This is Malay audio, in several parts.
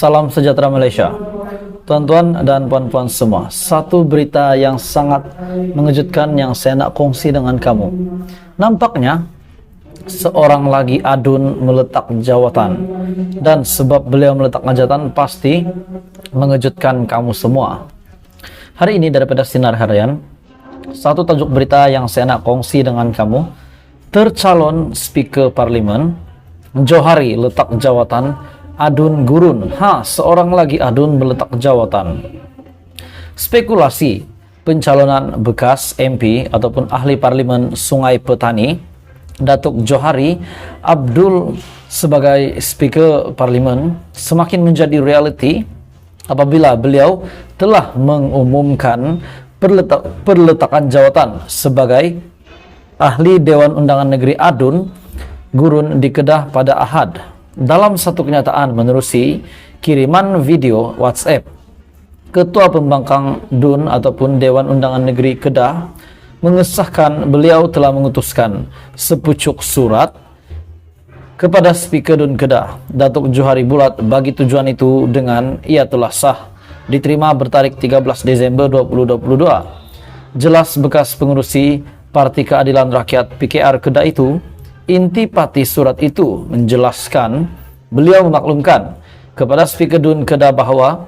Salam sejahtera Malaysia. Tuan-tuan dan puan-puan semua, satu berita yang sangat mengejutkan yang saya nak kongsi dengan kamu. Nampaknya seorang lagi adun meletak jawatan, dan sebab beliau meletak jawatan pasti mengejutkan kamu semua. Hari ini daripada Sinar Harian, satu tajuk berita yang saya nak kongsi dengan kamu: tercalon Speaker Parlimen Johari letak jawatan, adun gurun. Seorang lagi adun meletak jawatan. Spekulasi pencalonan bekas MP ataupun ahli parlimen Sungai Petani Datuk Johari Abdul sebagai Speaker Parlimen semakin menjadi realiti apabila beliau telah mengumumkan perletakan jawatan sebagai ahli Dewan Undangan Negeri adun gurun di Kedah pada Ahad. Dalam satu kenyataan menerusi kiriman video WhatsApp, Ketua Pembangkang DUN ataupun Dewan Undangan Negeri Kedah mengesahkan beliau telah mengutuskan sepucuk surat kepada Speaker DUN Kedah, Datuk Johari Bulat, bagi tujuan itu dengan ia telah sah diterima bertarikh 13 Disember 2022. Jelas bekas pengurusi Parti Keadilan Rakyat PKR Kedah itu, inti pati surat itu menjelaskan beliau memaklumkan kepada Speaker DUN Kedah bahawa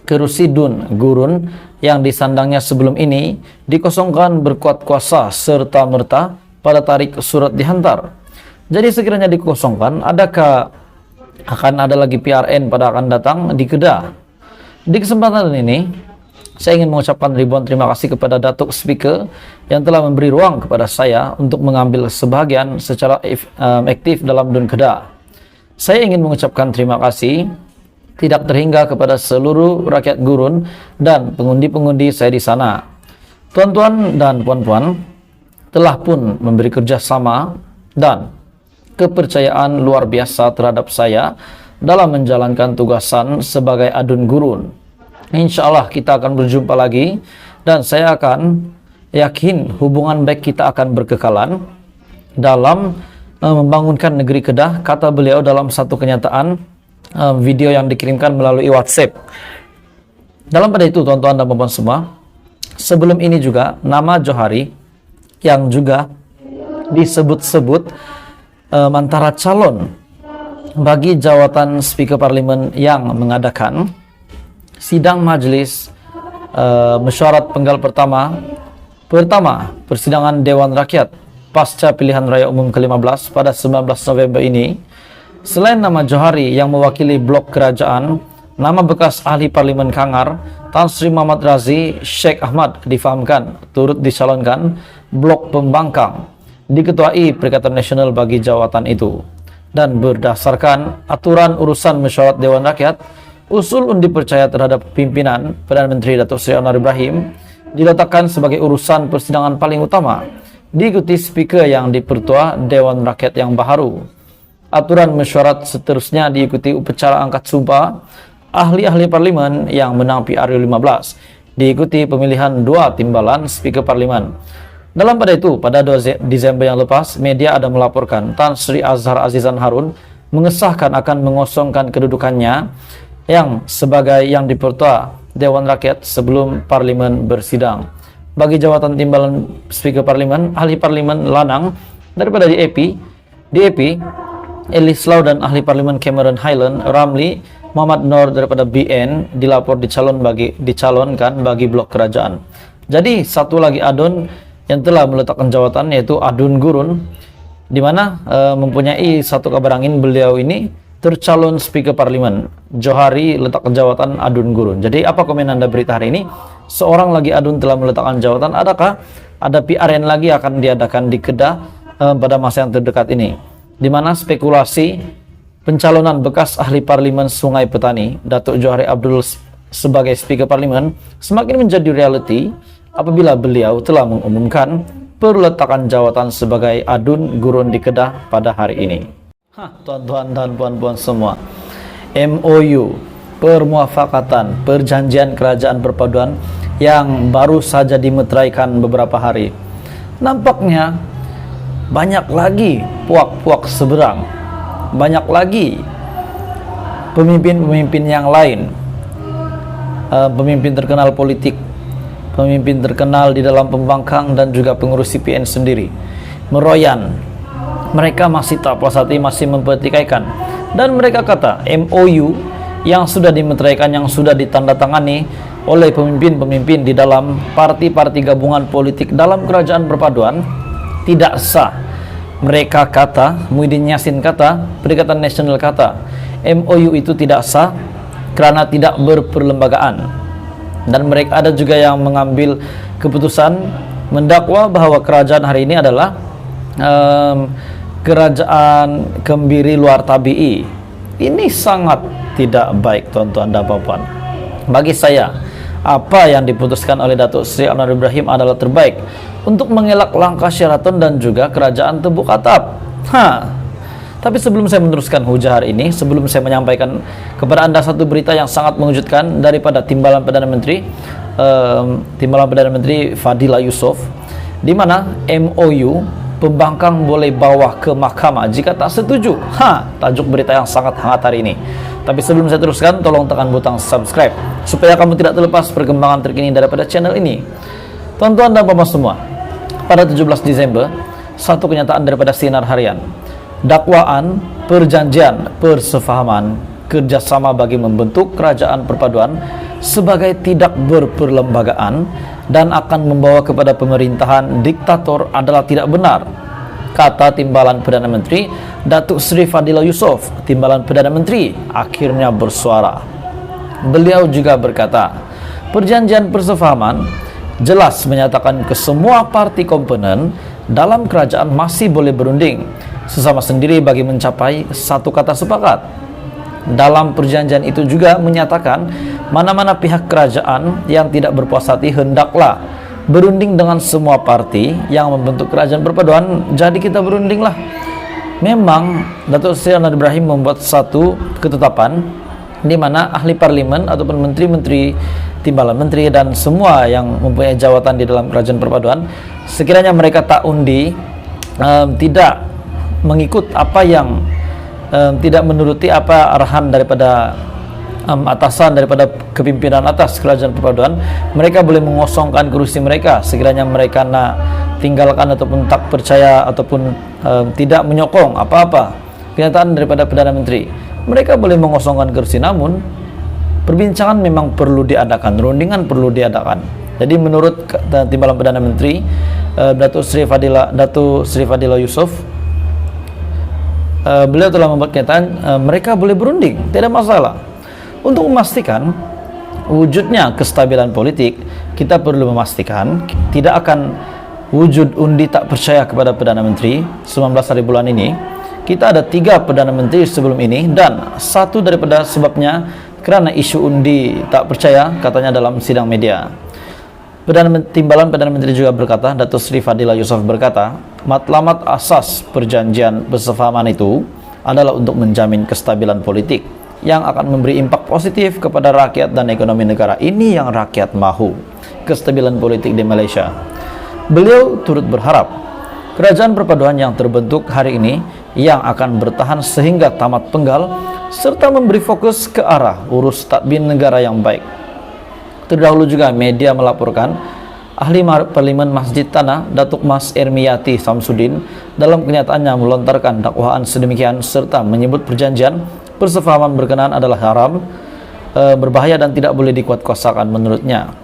kerusi DUN gurun yang disandangnya sebelum ini dikosongkan berkuat kuasa serta merta pada tarikh surat dihantar. Jadi sekiranya dikosongkan, adakah akan ada lagi PRN pada akan datang di Kedah? Di kesempatan ini saya ingin mengucapkan ribuan terima kasih kepada Datuk Speaker yang telah memberi ruang kepada saya untuk mengambil sebahagian secara aktif dalam DUN Kedah. Saya ingin mengucapkan terima kasih tidak terhingga kepada seluruh rakyat gurun dan pengundi-pengundi saya di sana. Tuan-tuan dan puan-puan telah pun memberi kerjasama dan kepercayaan luar biasa terhadap saya dalam menjalankan tugasan sebagai adun gurun. InsyaAllah kita akan berjumpa lagi dan saya akan yakin hubungan baik kita akan berkekalan dalam membangunkan negeri Kedah, kata beliau dalam satu kenyataan video yang dikirimkan melalui WhatsApp. Dalam pada itu, tuan-tuan dan puan-puan semua, sebelum ini juga nama Johari yang juga disebut-sebut antara calon bagi jawatan Speaker Parlimen yang mengadakan sidang majlis mesyuarat penggal pertama persidangan Dewan Rakyat pasca pilihan raya umum ke-15 pada 19 November ini. Selain nama Johari yang mewakili blok kerajaan, nama bekas ahli parlimen Kangar Tan Sri Muhammad Razi Sheikh Ahmad difahamkan turut dicalonkan blok Pembangkang diketuai Perikatan Nasional bagi jawatan itu. Dan berdasarkan aturan urusan mesyuarat Dewan Rakyat, usul undi percaya terhadap pimpinan Perdana Menteri Datuk Seri Anwar Ibrahim diletakkan sebagai urusan persidangan paling utama, diikuti Speaker yang dipertua Dewan Rakyat yang baharu. Aturan mesyuarat seterusnya diikuti upacara angkat sumpah ahli-ahli parlimen yang menang PRU 15, diikuti pemilihan 2 timbalan Speaker Parlimen. Dalam pada itu, pada 2 Disember yang lepas, media ada melaporkan Tan Sri Azhar Azizan Harun mengesahkan akan mengosongkan kedudukannya yang sebagai yang dipertua Dewan Rakyat sebelum Parlimen bersidang. Bagi jawatan timbalan Speaker Parlimen, ahli parlimen lanang daripada DAP Elis Lau dan ahli parlimen Cameron Highland Ramli Muhammad Nur daripada BN dilapor dicalonkan bagi blok kerajaan. Jadi satu lagi adun yang telah meletakkan jawatan yaitu adun gurun, di mana mempunyai satu kabar angin beliau ini tercalon Speaker Parlimen Johari letak jawatan adun gurun. Jadi apa komen anda berita hari ini? Seorang lagi adun telah meletakkan jawatan. Adakah ada PRN lagi akan diadakan di Kedah pada masa yang terdekat ini? Di mana spekulasi pencalonan bekas ahli parlimen Sungai Petani Datuk Johari Abdul sebagai Speaker Parlimen semakin menjadi realiti apabila beliau telah mengumumkan perletakan jawatan sebagai adun gurun di Kedah pada hari ini. Tuan-tuan dan puan-puan semua, MOU, permuafakatan, perjanjian kerajaan perpaduan yang baru saja dimeteraikan beberapa hari, nampaknya banyak lagi puak-puak seberang, banyak lagi pemimpin-pemimpin yang lain, pemimpin terkenal politik, pemimpin terkenal di dalam pembangkang dan juga pengurus CPN sendiri meroyan. Mereka masih tak puas hati, masih mempertikaikan, dan mereka kata MOU yang sudah dimeteraikan, yang sudah ditandatangani oleh pemimpin-pemimpin di dalam parti-parti gabungan politik dalam kerajaan perpaduan tidak sah. Mereka kata, Muhyiddin Yassin kata, Perikatan Nasional kata, MOU itu tidak sah karena tidak berperlembagaan. Dan mereka ada juga yang mengambil keputusan mendakwa bahwa kerajaan hari ini adalah kerajaan kembiri luar tabii. Ini sangat tidak baik, tuan-tuan dan puan-puan. Bagi saya, apa yang diputuskan oleh Datuk Seri Anwar Ibrahim adalah terbaik untuk mengelak langkah Sheraton dan juga kerajaan Tebuk Atap. Tapi sebelum saya meneruskan hujah hari ini, sebelum saya menyampaikan kepada Anda satu berita yang sangat mengejutkan daripada Timbalan Perdana Menteri Fadila Yusof, di mana MOU pembangkang boleh bawa ke mahkamah jika tak setuju. Tajuk berita yang sangat hangat hari ini. Tapi sebelum saya teruskan, tolong tekan butang subscribe supaya kamu tidak terlepas perkembangan terkini daripada channel ini. Tuan-tuan dan puan-puan semua, pada 17 Desember, satu kenyataan daripada Sinar Harian. Dakwaan, perjanjian, persefahaman, kerjasama bagi membentuk kerajaan perpaduan sebagai tidak berperlembagaan dan akan membawa kepada pemerintahan diktator adalah tidak benar, kata Timbalan Perdana Menteri Datuk Seri Fadila Yusof. Timbalan Perdana Menteri akhirnya bersuara. Beliau juga berkata, perjanjian persefahaman jelas menyatakan ke semua parti komponen dalam kerajaan masih boleh berunding sesama sendiri bagi mencapai satu kata sepakat. Dalam perjanjian itu juga menyatakan mana-mana pihak kerajaan yang tidak berpuas hati hendaklah berunding dengan semua parti yang membentuk kerajaan perpaduan. Jadi kita berundinglah. Memang Datuk Seri Anwar Ibrahim membuat satu ketetapan di mana ahli parlimen ataupun menteri-menteri, timbalan menteri dan semua yang mempunyai jawatan di dalam kerajaan perpaduan, sekiranya mereka tak undi, tidak mengikut apa yang tidak menuruti apa arahan daripada atasan, daripada kepimpinan atas kerajaan perpaduan, mereka boleh mengosongkan kursi mereka. Sekiranya mereka nak tinggalkan ataupun tak percaya ataupun tidak menyokong apa-apa kenyataan daripada Perdana Menteri, mereka boleh mengosongkan kursi. Namun perbincangan memang perlu diadakan, rundingan perlu diadakan. Jadi menurut Timbalan Perdana Menteri Datuk Seri Fadila Yusof, beliau telah membuat kenyataan mereka boleh berunding, tidak masalah. Untuk memastikan wujudnya kestabilan politik, kita perlu memastikan tidak akan wujud undi tak percaya kepada Perdana Menteri 19 hari bulan ini. Kita ada 3 Perdana Menteri sebelum ini, dan satu daripada sebabnya kerana isu undi tak percaya, katanya dalam sidang media. Timbalan Perdana Menteri juga berkata, Datuk Seri Fadila Yusof berkata, matlamat asas perjanjian persefahaman itu adalah untuk menjamin kestabilan politik yang akan memberi impak positif kepada rakyat dan ekonomi negara. Ini yang rakyat mahu, kestabilan politik di Malaysia. Beliau turut berharap kerajaan perpaduan yang terbentuk hari ini yang akan bertahan sehingga tamat penggal serta memberi fokus ke arah urus tadbir negara yang baik. Terdahulu juga media melaporkan ahli parlimen Masjid Tanah Datuk Mas Ermiyati Samsudin dalam kenyataannya melontarkan dakwaan sedemikian serta menyebut perjanjian persefahaman berkenaan adalah haram, berbahaya dan tidak boleh dikuatkuasakan menurutnya.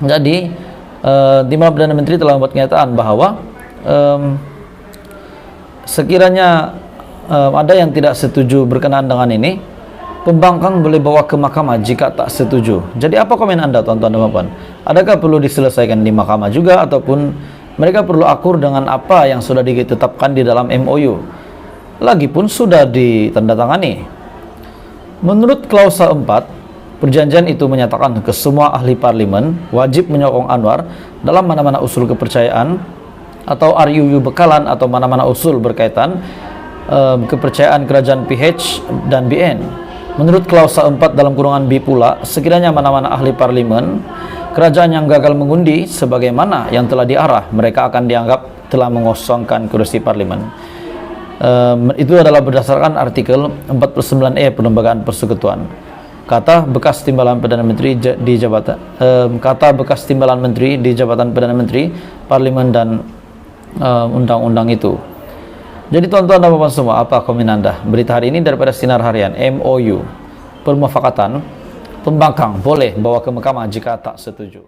Jadi Timbalan Perdana Menteri telah membuat kenyataan bahwa sekiranya ada yang tidak setuju berkenaan dengan ini, pembangkang boleh bawa ke mahkamah jika tak setuju. Jadi apa komen Anda, tuan-tuan dan puan-puan? Adakah perlu diselesaikan di mahkamah juga ataupun mereka perlu akur dengan apa yang sudah ditetapkan di dalam MOU? Lagipun sudah ditandatangani. Menurut klausa 4, perjanjian itu menyatakan ke semua ahli parlimen wajib menyokong Anwar dalam mana-mana usul kepercayaan atau RUU bekalan atau mana-mana usul berkaitan kepercayaan kerajaan PH dan BN. Menurut klausa 4 dalam kurungan B pula, sekiranya mana-mana ahli parlimen kerajaan yang gagal mengundi sebagaimana yang telah diarah, mereka akan dianggap telah mengosongkan kursi parlimen. Itu adalah berdasarkan artikel 49E Perlembagaan Persekutuan. Kata bekas timbalan Perdana Menteri di jabatan kata bekas timbalan menteri di jabatan Perdana Menteri, Parlimen dan undang-undang itu. Jadi tuan-tuan dan puan semua, apa komen Anda? Berita hari ini daripada Sinar Harian. MOU, permufakatan, pembangkang boleh bawa ke mahkamah jika tak setuju.